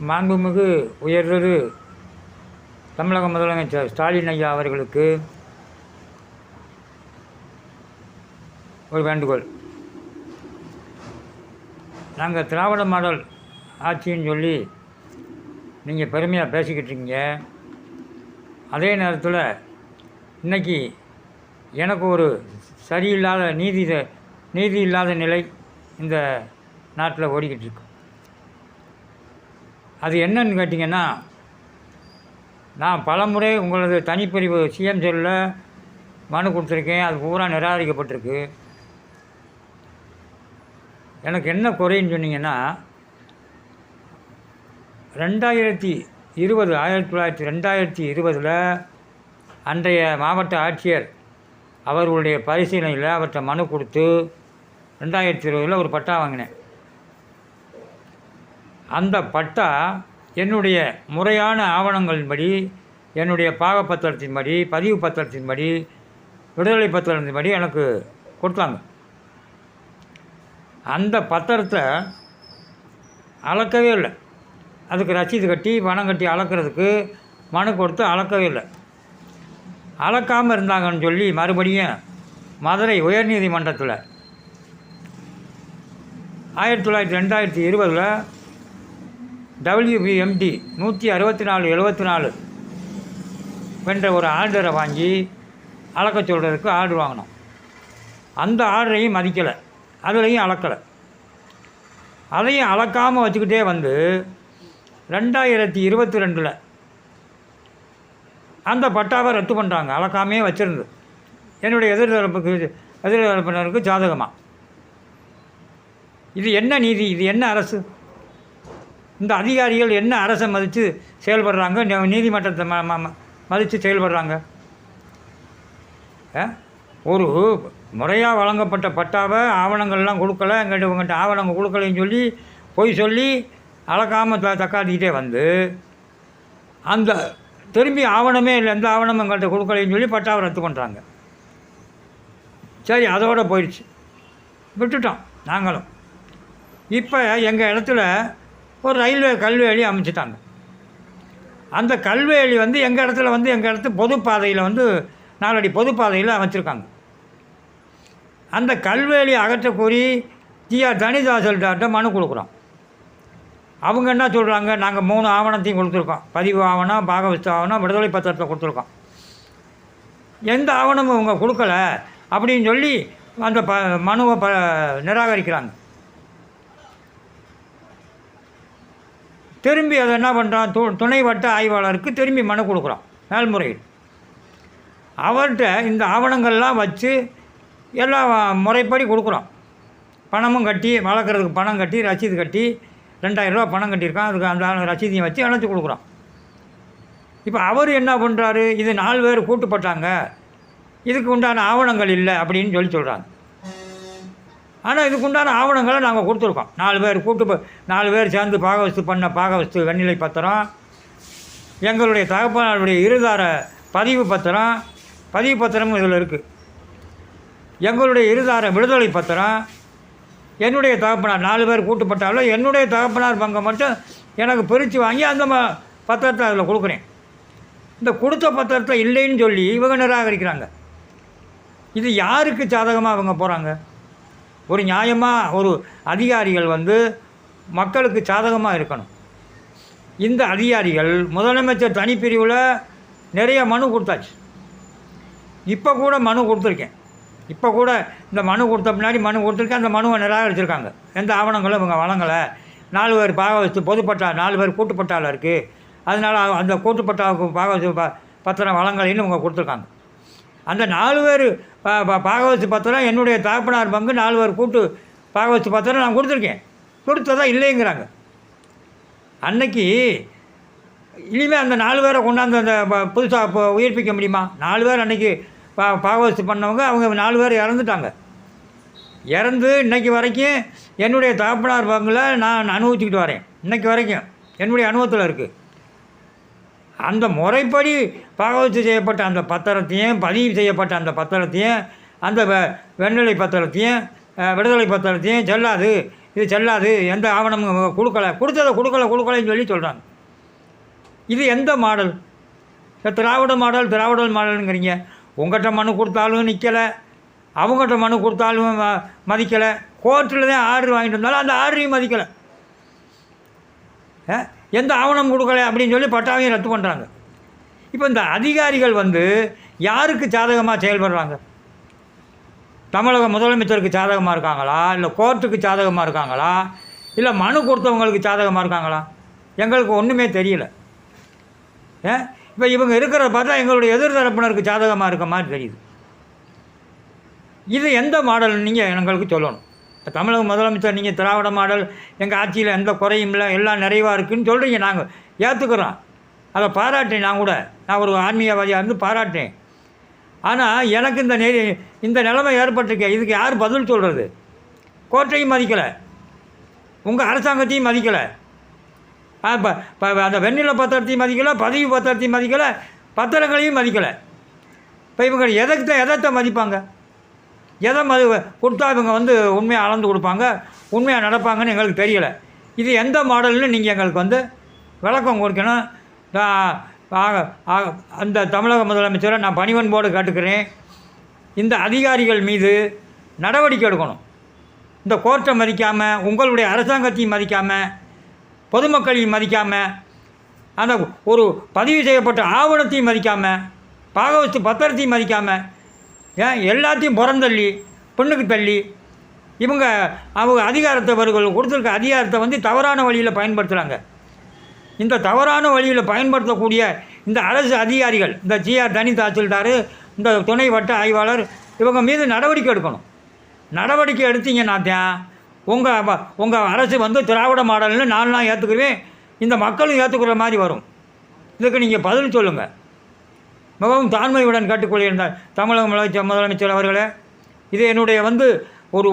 மாண்புமிகு உயர்திரு தமிழக முதலமைச்சர் ஸ்டாலின் ஐயா அவர்களுக்கு ஒரு வேண்டுகோள். நாங்கள் திராவிட மாடல் ஆட்சின்னு சொல்லி நீங்கள் பெருமையாக பேசிக்கிட்டு இருக்கீங்க. அதே நேரத்தில் இன்றைக்கி எனக்கு ஒரு சரியில்லாத நீதி இல்லாத நிலை இந்த நாட்டில் ஓடிக்கிட்டு இருக்கு. அது என்னன்னு கேட்டிங்கன்னா, நான் பலமுறை உங்களது தனிப்பிரிவு சிஎம் செல்லில் மனு கொடுத்துருக்கேன். அது பூரா நிராகரிக்கப்பட்டிருக்கு. எனக்கு என்ன குறைன்னு சொன்னீங்கன்னா, 2020 அன்றைய மாவட்ட ஆட்சியர் அவர்களுடைய பரிசீலனையில் அவர்கிட்ட மனு கொடுத்து 2020 ஒரு பட்டா வாங்கினேன். அந்த பட்டா என்னுடைய முறையான ஆவணங்களின்படி, என்னுடைய பாகப்பத்திரத்தின்படி, பதிவு பத்திரத்தின்படி, விடுதலை பத்திரத்தின்படி எனக்கு கொடுத்தாங்க. அந்த பத்திரத்தை அளக்கவே இல்லை. அதுக்கு ரசீது கட்டி பணம் கட்டி அளக்கிறதுக்கு மனு கொடுத்து அளக்கவே இல்லை. அளக்காமல் இருந்தாங்கன்னு சொல்லி மறுபடியும் மதுரை உயர்நீதிமன்றத்தில் 2020 WBMD 164/74 என்ற ஒரு ஆர்டரை வாங்கி அளக்க சொல்கிறதுக்கு ஆர்டர் வாங்கினோம். அந்த ஆர்டரையும் மதிக்கலை, அதுலேயும் அளக்கலை. அதையும் அளக்காமல் வச்சுக்கிட்டே வந்து 2022 அந்த பட்டாவை ரத்து பண்ணுறாங்க. அளக்காமையே வச்சுருந்து என்னுடைய எதிர்தரப்பினருக்கு ஜாதகமாக. இது என்ன நீதி? இது என்ன அரசு? இந்த அதிகாரிகள் என்ன அரசை மதித்து செயல்படுறாங்க, நீதிமன்றத்தை மதித்து செயல்படுறாங்க? ஒரு முறையாக வழங்கப்பட்ட பட்டாவை ஆவணங்கள்லாம் கொடுக்கல, உங்கள்கிட்ட ஆவணங்கள் கொடுக்கலைன்னு சொல்லி பொய் சொல்லி அளக்காமல் தக்காத்திக்கிட்டே வந்து அந்த திரும்பி ஆவணமே இல்லை, எந்த ஆவணமும் எங்கள்கிட்ட கொடுக்கலைன்னு சொல்லி பட்டாவை ரத்து பண்ணுறாங்க. சரி, அதோடு போயிடுச்சு, விட்டுட்டோம் நாங்களும். இப்போ எங்கள் இடத்துல ஒரு ரயில்வே கல்வேலி அமைச்சிட்டாங்க. அந்த கல்வேலி வந்து எங்கள் இடத்து பொதுப்பாதையில் 4 அடி பொதுப்பாதையில் அமைச்சிருக்காங்க. அந்த கல்வேலி அகற்றக்கோரி தனிதாசல்கிட்ட மனு கொடுக்குறோம். அவங்க என்ன சொல்கிறாங்க, நாங்கள் 3 ஆவணத்தையும் கொடுத்துருக்கோம். பதிவு ஆவணம், பாகவஸ்து ஆவணம், விடுதலை பத்திரத்தை கொடுத்துருக்கோம். எந்த ஆவணமும் இவங்க கொடுக்கல அப்படின்னு சொல்லி அந்த மனுவை நிராகரிக்கிறாங்க. திரும்பி அதை என்ன பண்ணுறான், துணை வட்ட ஆய்வாளருக்கு திரும்பி மனு கொடுக்குறோம் மேல்முறையீடு. அவர்கிட்ட இந்த ஆவணங்கள்லாம் வச்சு எல்லாம் முறைப்படி கொடுக்குறோம். பணமும் கட்டி, வளர்க்குறதுக்கு பணம் கட்டி, ரசீது கட்டி 2000 ரூபா பணம் கட்டியிருக்கான். அதுக்கு அந்த ரசீதையும் வச்சு அழைச்சி கொடுக்குறோம். இப்போ அவர் என்ன பண்ணுறாரு, இது 4 பேர் கூட்டுப்பட்டாங்க, இதுக்கு உண்டான ஆவணங்கள் இல்லை அப்படின்னு சொல்கிறாங்க. ஆனால் இதுக்கு உண்டான ஆவணங்களை நாங்கள் கொடுத்துருக்கோம். 4 பேர் சேர்ந்து பாகவஸ்து பண்ண பாகவஸ்து வெண்ணிலை பத்திரம், எங்களுடைய தகப்பனாருடைய இருதார பதிவு பத்திரமும் இதில் இருக்குது. எங்களுடைய இருதார விடுதலை பத்திரம், என்னுடைய தகப்பனார் 4 பேர் கூட்டுப்பட்டாலும் என்னுடைய தகப்பனார் பங்கை மட்டும் எனக்கு பிரித்து வாங்கி அந்த பத்திரத்தை அதில் கொடுக்குறேன். இந்த கொடுத்த பத்திரத்தை இல்லைன்னு சொல்லி இவங்க நிராகரிக்கிறாங்க. இது யாருக்கு சாதகமாக அவங்க போகிறாங்க? ஒரு நியாயமாக ஒரு அதிகாரிகள் மக்களுக்கு சாதகமாக இருக்கணும். இந்த அதிகாரிகள் முதலமைச்சர் தனிப்பிரிவில் நிறைய மனு கொடுத்தாச்சு. இப்போ கூட மனு கொடுத்துருக்கேன். இப்போ கூட இந்த மனு கொடுத்த பின்னாடி மனு கொடுத்துருக்கேன். அந்த மனுவை நிராகரிச்சிருக்காங்க. எந்த ஆவணங்களும் இவங்க வழங்கலை. 4 பேர் பாகவஸ்து பொதுப்பட்டா, 4 பேர் கூட்டுப்பட்டாவில் இருக்குது, அதனால் அந்த கூட்டுப்பட்டாவுக்கு பாகவஸ்து பத்திரம் வழங்கலைன்னு இவங்க கொடுத்துருக்காங்க. அந்த 4 பேர் பாகவஸ்து பத்திரம் என்னுடைய தகப்பனார் பங்கு 4 பேர் கூட்டு பாகவஸ்து பத்திரம் நான் கொடுத்துருக்கேன். கொடுத்ததா இல்லைங்கிறாங்க. அன்னைக்கு இனிமேல் அந்த 4 பேரை கொண்டாந்து அந்த புதுசாக உயிர்ப்பிக்க முடியுமா? 4 பேர் அன்றைக்கி பாகவஸ்து பண்ணவங்க, அவங்க 4 பேர் இறந்துட்டாங்க. இறந்து இன்றைக்கி வரைக்கும் என்னுடைய தகப்பனார் பங்கில் நான் அனுபவிச்சுக்கிட்டு வரேன். இன்றைக்கி வரைக்கும் என்னுடைய அனுபவத்தில் இருக்குது. அந்த முறைப்படி பாகவஸ்து செய்யப்பட்ட அந்த பத்திரத்தையும், பதிவு செய்யப்பட்ட அந்த பத்திரத்தையும், அந்த வெண்ணிலை பத்திரத்தையும், விடுதலை பத்திரத்தையும் செல்லாது, இது செல்லாது, எந்த ஆவணமும் கொடுக்கல, கொடுக்கலைன்னு சொல்லி சொல்கிறாங்க. இது எந்த மாடல்? திராவிட மாடலுங்கிறீங்க. உங்கள்கிட்ட மனு கொடுத்தாலும் நிற்கலை, அவங்ககிட்ட மனு கொடுத்தாலும் மதிக்கலை, கோர்ட்டில் தான் ஆர்டர் வாங்கிட்டு இருந்தாலும் அந்த ஆர்டரையும் மதிக்கலை. எந்த ஆவணம் கொடுக்கலை அப்படின்னு சொல்லி பட்டாவையும் ரத்து பண்ணுறாங்க. இப்போ இந்த அதிகாரிகள் யாருக்கு சாதகமாக செயல்படுறாங்க? தமிழக முதலமைச்சருக்கு சாதகமாக இருக்காங்களா, இல்லை கோர்ட்டுக்கு சாதகமாக இருக்காங்களா, இல்லை மனு கொடுத்தவங்களுக்கு சாதகமாக இருக்காங்களா? எங்களுக்கு ஒன்றுமே தெரியல. இப்போ இவங்க இருக்கிறத பார்த்தா எங்களுடைய எதிர்தரப்பினருக்கு சாதகமாக இருக்க மாதிரி தெரியுது. இது எந்த மாடல் நீங்கள் எங்களுக்கு சொல்லணும். இப்போ தமிழக முதலமைச்சர் நீங்கள் திராவிட மாடல், எங்கள் ஆட்சியில் எந்த குறையும் இல்லை, எல்லாம் நிறைவாக இருக்குதுன்னு சொல்கிறீங்க. நாங்கள் ஏற்றுக்கிறோம், அதை பாராட்டேன். நான் ஒரு ஆன்மீகவாதியாக இருந்து பாராட்டேன். ஆனால் எனக்கு இந்த நிலைமை ஏற்பட்டிருக்கேன். இதுக்கு யார் பதில் சொல்கிறது? கோர்ட்டையும் மதிக்கலை, உங்கள் அரசாங்கத்தையும் மதிக்கலை, இப்போ அந்த வெண்ணில பத்திரத்தையும் மதிக்கலை, பதிவு பத்திரத்தையும் மதிக்கலை, பத்திரங்களையும் மதிக்கலை. இப்போ இவங்க எதை மதிப்பாங்க? எதை கொடுத்தா இவங்க உண்மையாக அளந்து கொடுப்பாங்க, உண்மையாக நடப்பாங்கன்னு எங்களுக்கு தெரியலை. இது எந்த மாடல்னு நீங்கள் எங்களுக்கு விளக்கம் கொடுக்கணும். அந்த தமிழக முதலமைச்சரை நான் பணிவன்போடு கேட்டுக்கிறேன், இந்த அதிகாரிகள் மீது நடவடிக்கை எடுக்கணும். இந்த கோர்ட்டை மதிக்காமல், உங்களுடைய அரசாங்கத்தையும் மதிக்காமல், பொதுமக்களையும் மதிக்காமல், அந்த ஒரு பதிவு செய்யப்பட்ட ஆவணத்தையும் மதிக்காமல், பாகவஸ்து பத்திரத்தையும் மதிக்காமல், எல்லாத்தையும் புறந்தள்ளி பெண்ணுக்கு தள்ளி அவங்க அதிகாரத்தை அவர்கள் கொடுத்துருக்க அதிகாரத்தை தவறான வழியில் பயன்படுத்துகிறாங்க. இந்த தவறான வழியில் பயன்படுத்தக்கூடிய இந்த அரசு அதிகாரிகள், இந்த ஜிஆர் தனி தாசில்தார், இந்த துணை வட்ட ஆய்வாளர், இவங்க மீது நடவடிக்கை எடுக்கணும். நடவடிக்கை எடுத்தீங்கன்னா தான் உங்கள் அரசு திராவிட மாடல்னு நான் ஏற்றுக்குருவேன், இந்த மக்களும் ஏற்றுக்கிற மாதிரி வரும். இதுக்கு நீங்கள் பதில் சொல்லுங்கள். மிகவும் தாழ்மையுடன் கேட்டுக்கொள்கின்ற தமிழக முதலமைச்சர் அவர்களே, இது என்னுடைய ஒரு